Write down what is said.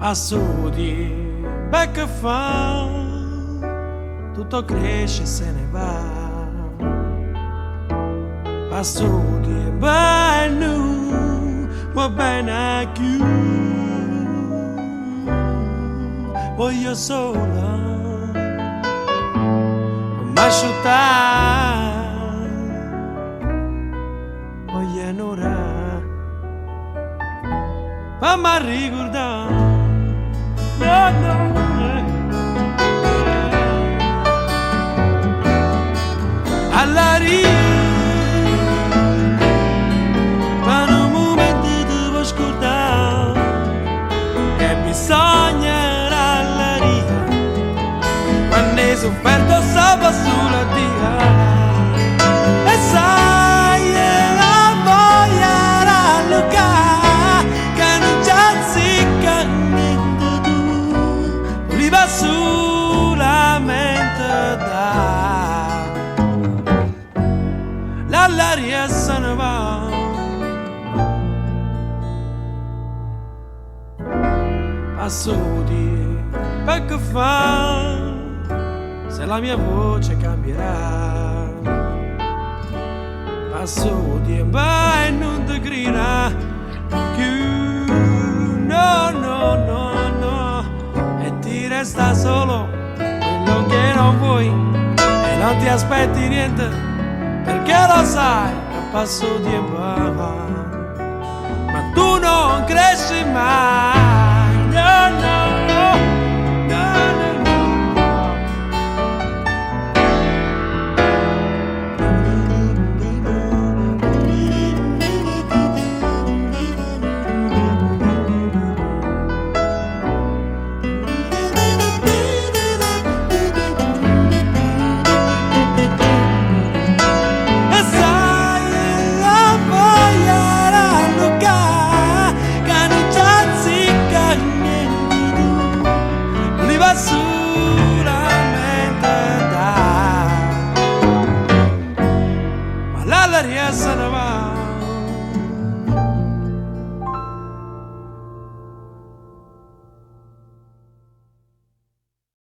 Assudi, beh che fa, tutto cresce e se ne va. Assudi, beh nu, va bene più. Voglio sola, m'asciuttare, voglio un'ora, ma ricordare. No, no, all'aria, per un momento ti devo scordare, e bisogna all'aria, quando hai sofferto stava sulla dia, e sai la voglia rallugare, che non c'è zicca niente tu, viva solamente da. L'aria se ne va, assudi, perché fa, se la mia voce cambierà, assudi e vai non ti grida più, no, no, no, no, e ti resta solo quello che non vuoi e non ti aspetti niente. Perché lo sai che passo tempo, ma tu non cresci mai, no, no, no, no, no, solamente da, ma l'aria se ne va.